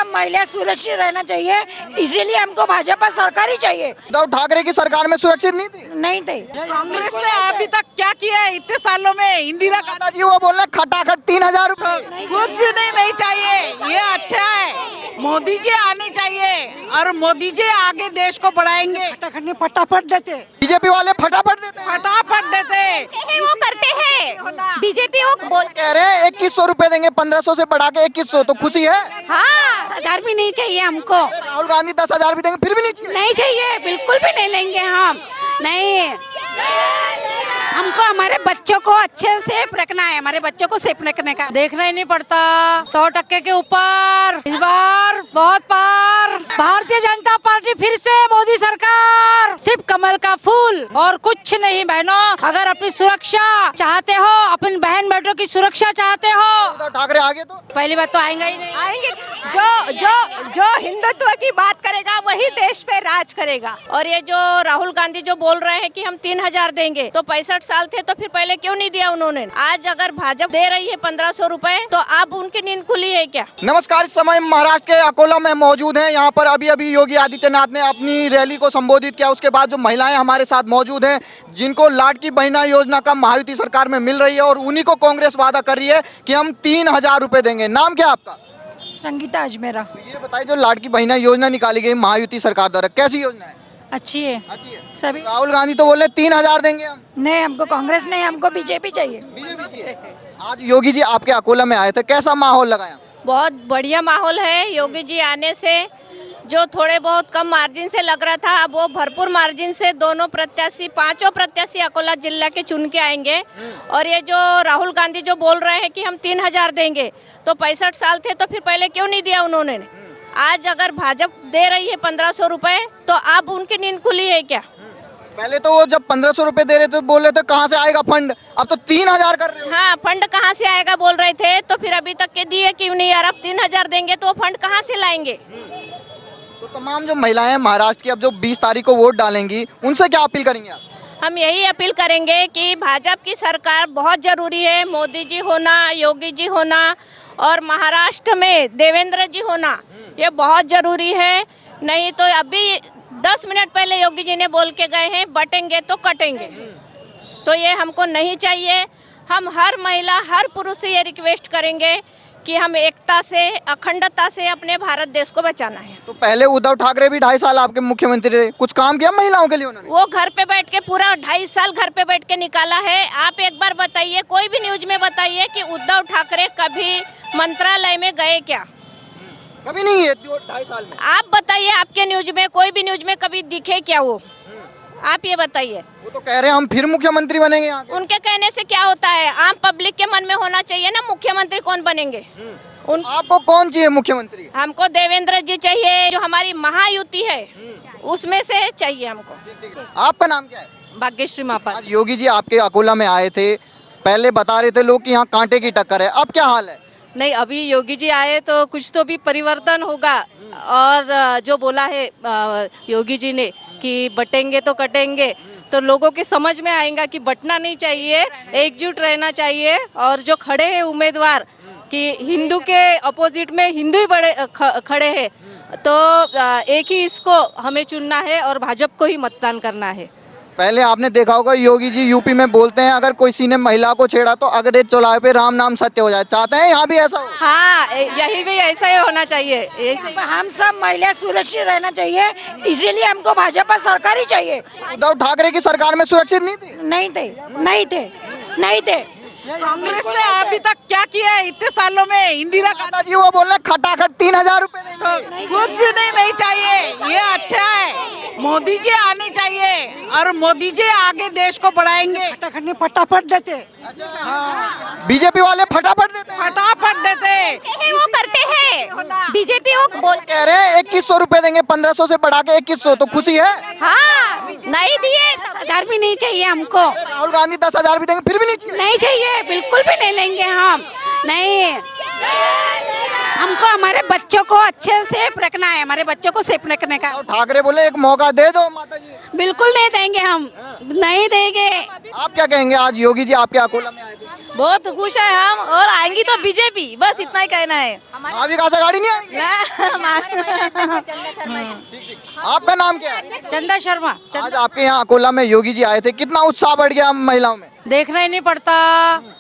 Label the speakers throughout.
Speaker 1: सब महिला सुरक्षित रहना चाहिए, इसीलिए हमको भाजपा सरकार ही चाहिए।
Speaker 2: उद्धव ठाकरे की सरकार में सुरक्षित नहीं थी।
Speaker 1: नहीं थे।
Speaker 3: कांग्रेस ने अभी तक क्या किया है इतने सालों में? इंदिरा
Speaker 2: जी वो बोल रहे खटाखट 3,000 रुपए।
Speaker 3: कुछ भी नहीं चाहिए, ये अच्छा है। मोदी जी आने चाहिए और मोदी जी आगे देश को बढ़ाएंगे।
Speaker 1: फटाफट देते।
Speaker 2: बीजेपी वाले फटाफट देते हैं।
Speaker 3: फटाफट देते
Speaker 4: हैं, वो करते हैं। बीजेपी वो बोल
Speaker 2: कह रहे हैं 2100 रुपए देंगे, 1500 से बढ़ा के 2100, तो खुशी है।
Speaker 4: हाँ, 1000 भी नहीं चाहिए हमको।
Speaker 2: राहुल गांधी 10,000 भी देंगे फिर भी नहीं चाहिए।
Speaker 4: नहीं चाहिए, बिल्कुल भी नहीं लेंगे हम। नहीं, हमको हमारे बच्चों को अच्छे से रखना है, हमारे बच्चों को सेफ रखने का।
Speaker 1: देखना ही नहीं पड़ता, 100% के ऊपर इस बार बहुत पार। भारतीय जनता पार्टी फिर से मोदी सरकार, सिर्फ कमल का फूल और कुछ नहीं। बहनों, अगर अपनी सुरक्षा चाहते हो, अपनी बहन बेटों की सुरक्षा चाहते हो,
Speaker 2: उद्धव ठाकरे आगे तो
Speaker 1: पहली बात तो आएंगे ही नहीं।
Speaker 4: आएंगे जो हिंदुत्व की बात करेगा वही देश पे राज करेगा।
Speaker 5: और ये जो राहुल गांधी जो बोल रहे हैं कि हम 3,000 देंगे, तो 65 साल थे तो फिर पहले क्यों नहीं दिया उन्होंने? आज अगर भाजपा दे रही है 1500 रुपए, तो अब उनकी नींद खुली है क्या?
Speaker 2: नमस्कार, इस समय महाराष्ट्र के अकोला में मौजूद हैं। यहाँ पर अभी योगी आदित्यनाथ ने अपनी रैली को संबोधित किया। उसके बाद जो महिलाएं हमारे साथ मौजूद हैं, जिनको लाडकी बहना योजना का महायुति सरकार में मिल रही है, और उन्हीं को कांग्रेस वादा कर रही है कि हम 3,000 रुपए देंगे। नाम क्या आपका?
Speaker 1: संगीता अजमेरा।
Speaker 2: ये बताइए, जो लाडकी बहना योजना निकाली गई महायुति सरकार द्वारा, कैसी योजना है?
Speaker 1: अच्छी है।
Speaker 2: अच्छी है।
Speaker 1: सभी
Speaker 2: राहुल गांधी तो बोले 3,000 देंगे हम।
Speaker 1: नहीं, हमको कांग्रेस नहीं, हमको बीजेपी चाहिए।
Speaker 2: आज योगी जी आपके अकोला में आए थे, कैसा माहौल लगाया?
Speaker 5: बहुत बढ़िया माहौल है। योगी जी आने से जो थोड़े बहुत कम मार्जिन से लग रहा था, अब वो भरपूर मार्जिन से दोनों प्रत्याशी, पांचों प्रत्याशी अकोला जिला के चुन के आएंगे। और ये जो राहुल गांधी जो बोल रहे हैं कि हम 3,000 देंगे, तो 65 साल थे तो फिर पहले क्यों नहीं दिया उन्होंने? आज अगर भाजपा दे रही है 1500 रुपए, तो अब उनकी नींद खुली है क्या?
Speaker 2: पहले तो वो जब 1500 रुपए दे रहे थे, बोल रहे थे कहाँ से आएगा फंड, अब तो 3,000 कर रहे हो।
Speaker 5: हाँ, फंड कहाँ से आएगा बोल रहे थे, तो फिर अभी तक के दिए क्यों नहीं यार? अब 3,000 देंगे तो वो फंड कहाँ से लाएंगे?
Speaker 2: तो तमाम जो महिलाएं हैं महाराष्ट्र की, अब जो 20 तारीख को वोट डालेंगी, उनसे क्या अपील करेंगे आप?
Speaker 5: हम यही अपील करेंगे कि भाजपा की सरकार बहुत जरूरी है। मोदी जी होना, योगी जी होना और महाराष्ट्र में देवेंद्र जी होना, ये बहुत जरूरी है। नहीं तो अभी 10 मिनट पहले योगी जी ने बोल के गए हैं, बटेंगे तो कटेंगे। तो ये हमको नहीं चाहिए। हम हर महिला, हर पुरुष से ये रिक्वेस्ट करेंगे कि हम एकता से, अखंडता से अपने भारत देश को बचाना है।
Speaker 2: तो पहले उद्धव ठाकरे भी 2.5 साल आपके मुख्यमंत्री रहे, कुछ काम किया महिलाओं के लिए उन्होंने?
Speaker 5: वो घर पे बैठ के पूरा 2.5 साल घर पे बैठ के निकाला है। आप एक बार बताइए, कोई भी न्यूज में बताइए कि उद्धव ठाकरे कभी मंत्रालय में गए क्या?
Speaker 2: कभी नहीं है 2.5 साल में।
Speaker 5: आप बताइए, आपके न्यूज में, कोई भी न्यूज में कभी दिखे क्या वो? आप ये बताइए।
Speaker 2: वो तो कह रहे हैं हम फिर मुख्यमंत्री बनेंगे यहाँ के।
Speaker 5: उनके कहने से क्या होता है? आम पब्लिक के मन में होना चाहिए ना, मुख्यमंत्री कौन बनेंगे।
Speaker 2: आपको कौन चाहिए मुख्यमंत्री?
Speaker 5: हमको देवेंद्र जी चाहिए, जो हमारी महायुति है उसमें से चाहिए हमको।
Speaker 2: आपका नाम क्या है?
Speaker 1: भाग्यश्री मापा।
Speaker 2: आज योगी जी आपके अकोला में आए थे, पहले बता रहे थे लोग कि यहाँ कांटे की टक्कर है, अब क्या हाल है?
Speaker 6: नहीं, अभी योगी जी आए तो कुछ तो भी परिवर्तन होगा। और जो बोला है योगी जी ने कि बटेंगे तो कटेंगे, तो लोगों के समझ में आएगा कि बटना नहीं चाहिए, एकजुट रहना चाहिए। और जो खड़े हैं उम्मीदवार कि हिंदू के अपोजिट में हिंदू ही बड़े खड़े हैं, तो एक ही इसको हमें चुनना है और भाजपा को ही मतदान करना है।
Speaker 2: पहले आपने देखा होगा योगी जी यूपी में बोलते हैं, अगर कोई ने महिला को छेड़ा तो अगले चौराहे पे राम नाम सत्य हो जाए। चाहते हैं यहाँ भी ऐसा हो?
Speaker 6: हाँ, यही भी ऐसा ही होना चाहिए। ऐसे
Speaker 1: हम सब महिला सुरक्षित रहना चाहिए, इसीलिए हमको भाजपा सरकार ही चाहिए।
Speaker 2: उद्धव ठाकरे की सरकार में सुरक्षित नहीं थी।
Speaker 1: नहीं थे, नहीं थे, नहीं थे।
Speaker 3: कांग्रेस ने अभी तक क्या किया है इतने सालों में? इंदिरा
Speaker 2: जी वो बोल रहे खटाखट 3,000 रुपए देंगे।
Speaker 3: कुछ भी नहीं चाहिए, ये अच्छा है। मोदी जी आने चाहिए और मोदी जी आगे देश को बढ़ाएंगे।
Speaker 1: फटाफट देते।
Speaker 2: बीजेपी वाले फटाफट देते हैं।
Speaker 3: फटाफट देते
Speaker 4: हैं, वो करते हैं। बीजेपी वो बोल
Speaker 2: कह रहे हैं 2100 रुपए देंगे, 1500 से बढ़ा के 2100, तो खुशी है।
Speaker 4: हाँ, नहीं दिए, 10,000 भी नहीं चाहिए हमको।
Speaker 2: राहुल गांधी 10,000 भी देंगे फिर भी नहीं चाहिए।
Speaker 4: नहीं चाहिए, बिल्कुल भी नहीं लेंगे हम। नहीं, हमको हमारे बच्चों को अच्छे से रखना है, हमारे बच्चों को सेफ रखने का।
Speaker 2: ठाकरे बोले एक मौका दे दो माता जी।
Speaker 4: बिल्कुल नहीं देंगे हम, नहीं देंगे।
Speaker 2: आप क्या कहेंगे? आज योगी जी आपके अकोला में आए थे,
Speaker 6: बहुत खुश है हम, और आएंगी तो बीजेपी, बस इतना ही कहना है।
Speaker 2: अभी कहाँ से गाड़ी नहीं आई? आपका नाम क्या है?
Speaker 1: चंदा शर्मा।
Speaker 2: आज आपके यहाँ अकोला में योगी जी आए थे, कितना उत्साह बढ़ गया महिलाओं में?
Speaker 1: देखना ही नहीं पड़ता,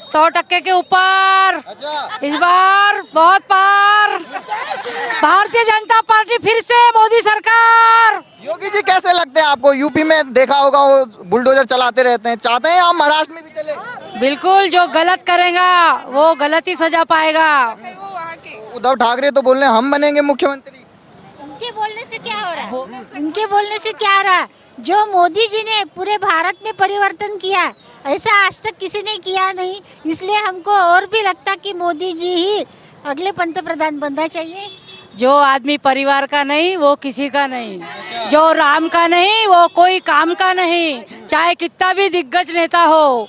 Speaker 1: 100% के ऊपर।
Speaker 2: अच्छा,
Speaker 1: इस बार बहुत पार। भारतीय जनता पार्टी फिर से, मोदी सरकार।
Speaker 2: योगी जी कैसे लगते हैं आपको? यूपी में देखा होगा वो बुलडोजर चलाते रहते हैं, चाहते हैं आप महाराष्ट्र में भी चले?
Speaker 1: बिल्कुल, जो गलत करेगा वो गलत ही सजा पाएगा।
Speaker 2: उद्धव ठाकरे तो बोल रहे हैं हम बनेंगे मुख्यमंत्री।
Speaker 7: उनके बोलने से क्या हो रहा है? उनके बोलने से क्या हो रहा है? जो मोदी जी ने पूरे भारत में परिवर्तन किया, ऐसा आज तक किसी ने किया नहीं। इसलिए हमको और भी लगता कि मोदी जी ही अगले पंतप्रधान बनना चाहिए।
Speaker 1: जो आदमी परिवार का नहीं वो किसी का नहीं, जो राम का नहीं वो कोई काम का नहीं। चाहे कितना भी दिग्गज नेता हो,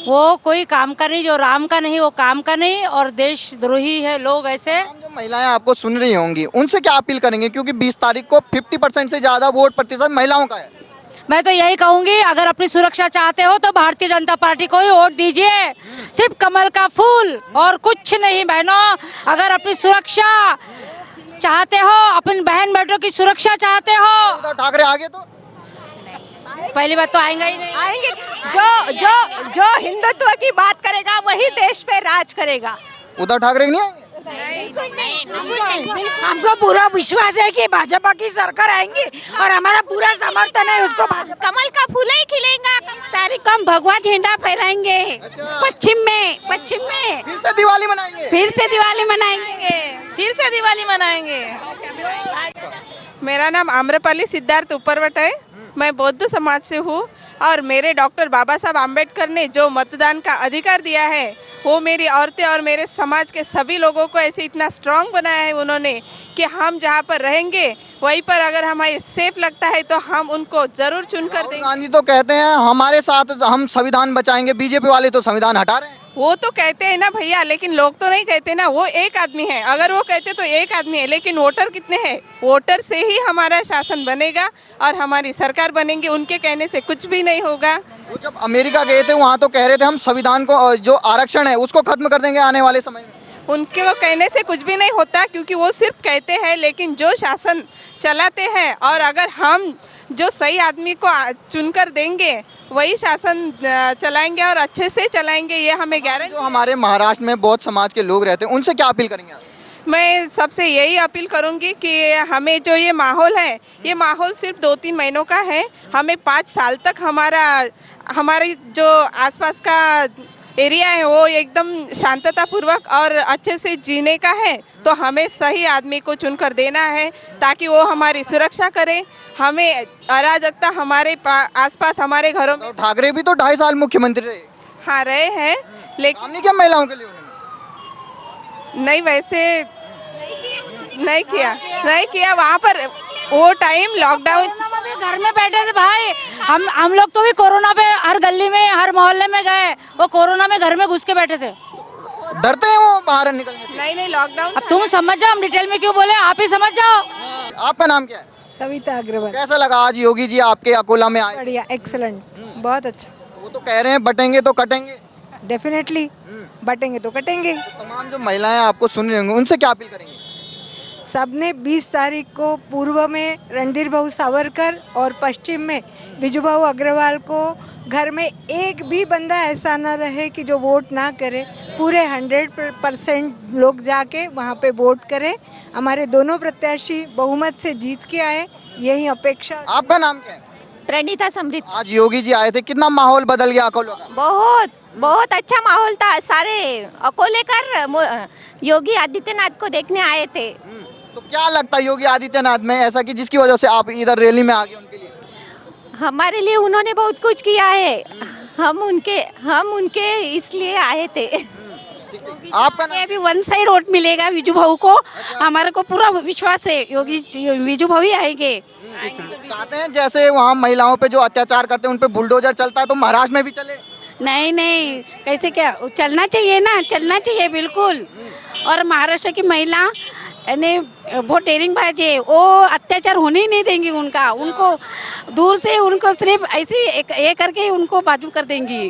Speaker 1: वो कोई काम का नहीं। जो राम का नहीं वो काम का नहीं, और देशद्रोही है लोग ऐसे।
Speaker 2: जो महिलाएं आपको सुन रही होंगी उनसे क्या अपील करेंगे, क्योंकि 20 तारीख को 50% से ज्यादा वोट प्रतिशत महिलाओं का है?
Speaker 1: मैं तो यही कहूंगी, अगर अपनी सुरक्षा चाहते हो तो भारतीय जनता पार्टी को ही वोट दीजिए। सिर्फ कमल का फूल और कुछ नहीं बहनों। अगर अपनी सुरक्षा चाहते हो, अपनी बहन बेटों की सुरक्षा चाहते हो।
Speaker 2: उद्धव ठाकरे आगे तो
Speaker 1: पहली बात तो आएंगे ही नहीं।
Speaker 6: आएंगे। जो हिंदुत्व की बात करेगा वही देश पे राज करेगा।
Speaker 2: उद्धव ठाकरे नहीं आएंगे?
Speaker 1: हमको पूरा विश्वास है कि भाजपा की सरकार आएंगी और हमारा पूरा समर्थन है उसको।
Speaker 5: कमल का फूल ही खिलेगा।
Speaker 4: तारीख को हम भगवा झंडा फहराएंगे पश्चिम में।
Speaker 2: फिर से दिवाली मनाएंगे?
Speaker 4: फिर से दिवाली मनाएंगे।
Speaker 6: फिर से दिवाली मनाएंगे। मेरा नाम आम्रपाली सिद्धार्थ उपरवट है। मैं बौद्ध समाज से हूँ और मेरे डॉक्टर बाबा साहब आम्बेडकर ने जो मतदान का अधिकार दिया है वो मेरी औरतें और मेरे समाज के सभी लोगों को ऐसे इतना स्ट्रांग बनाया है उन्होंने कि हम जहाँ पर रहेंगे वहीं पर अगर हमें सेफ लगता है तो हम उनको जरूर चुनकर देंगे।
Speaker 2: गांधी तो कहते हैं हमारे साथ हम संविधान बचाएंगे, बीजेपी वाले तो संविधान हटा रहे हैं।
Speaker 6: वो तो कहते हैं ना भैया, लेकिन लोग तो नहीं कहते ना। वो एक आदमी है, अगर वो कहते तो एक आदमी है, लेकिन वोटर कितने हैं? वोटर से ही हमारा शासन बनेगा और हमारी सरकार बनेगी। उनके कहने से कुछ भी नहीं होगा।
Speaker 2: वो जब अमेरिका गए थे वहाँ तो कह रहे थे हम संविधान को जो आरक्षण है उसको खत्म कर देंगे आने वाले समय में।
Speaker 6: उनके वो कहने से कुछ भी नहीं होता, क्योंकि वो सिर्फ कहते हैं, लेकिन जो शासन चलाते हैं और अगर हम जो सही आदमी को चुनकर देंगे वही शासन चलाएंगे और अच्छे से चलाएंगे, ये हमें गारंटी।
Speaker 2: जो हमारे महाराष्ट्र में बहुत समाज के लोग रहते हैं उनसे क्या अपील करेंगे आप?
Speaker 6: मैं सबसे यही अपील करूंगी कि हमें जो ये माहौल है, ये माहौल सिर्फ 2-3 महीनों का है। हमें 5 साल तक हमारी जो आसपास का एरिया है वो एकदम शांततापूर्वक और अच्छे से जीने का है। तो हमें सही आदमी को चुनकर देना है ताकि वो हमारी सुरक्षा करे। हमें अराजकता हमारे आसपास हमारे घरों में।
Speaker 2: तो ठाकरे भी तो 2.5 साल मुख्यमंत्री रहे।
Speaker 6: हाँ रहे हैं, लेकिन
Speaker 2: हमने क्या महिलाओं के लिए उन्होंने?
Speaker 6: नहीं, वैसे नहीं किया वहाँ पर। वो टाइम लॉकडाउन
Speaker 1: घर में बैठे थे भाई। हम लोग तो भी कोरोना पे हर गली में हर मोहल्ले में गए, वो कोरोना में घर में घुस के बैठे थे।
Speaker 2: डरते हैं वो बाहर निकलने से?
Speaker 6: नहीं लॉकडाउन।
Speaker 1: अब तुम समझ जाओ, हम डिटेल में क्यों बोले, आप ही समझ जाओ।
Speaker 2: आपका नाम क्या है?
Speaker 8: सविता अग्रवाल।
Speaker 2: कैसा लगा आज योगी जी आपके अकोला में आए?
Speaker 8: बढ़िया, एक्सलेंट, बहुत अच्छा।
Speaker 2: वो तो कह रहे हैं बटेंगे तो कटेंगे।
Speaker 8: डेफिनेटली बटेंगे तो कटेंगे।
Speaker 2: तमाम जो महिलाएं आपको सुन रही होंगी उनसे क्या अपील करेंगे?
Speaker 8: सबने 20 तारीख को पूर्व में रणधीर भाऊ सावरकर और पश्चिम में विजू भाऊ अग्रवाल को घर में एक भी बंदा ऐसा ना रहे कि जो वोट ना करे। पूरे 100% लोग जाके वहाँ पे वोट करें। हमारे दोनों प्रत्याशी बहुमत से जीत के आए, यही अपेक्षा।
Speaker 2: आपका नाम क्या है?
Speaker 5: प्रणीता समृद्ध।
Speaker 2: आज योगी जी आए थे, कितना माहौल बदल गया अकोला का?
Speaker 5: बहुत अच्छा माहौल था। सारे अकोले कर योगी आदित्यनाथ को देखने आए थे।
Speaker 2: तो क्या लगता है योगी आदित्यनाथ में ऐसा कि जिसकी वजह से आप इधर रैली में आ गए उनके लिए?
Speaker 5: हमारे लिए उन्होंने बहुत कुछ किया है। हम उनके इसलिए आए थे।
Speaker 2: आपका नाम?
Speaker 4: अभी 1 साइड वोट मिलेगा विजू भाऊ को। हमारे को पूरा विश्वास है योगी विजू भाऊ ही आएंगे।
Speaker 2: चाहते हैं जैसे वहाँ महिलाओं पे जो अत्याचार करते हैं उन पे बुलडोजर चलता है तो महाराष्ट्र में भी चले?
Speaker 4: नहीं, कैसे क्या चलना चाहिए ना, चलना चाहिए बिल्कुल। और महाराष्ट्र की महिला यानी बहुत डेरिंग बाज है, वो अत्याचार होने ही नहीं देंगी उनको दूर से उनको सिर्फ ऐसे ये करके उनको बाजू कर देंगी।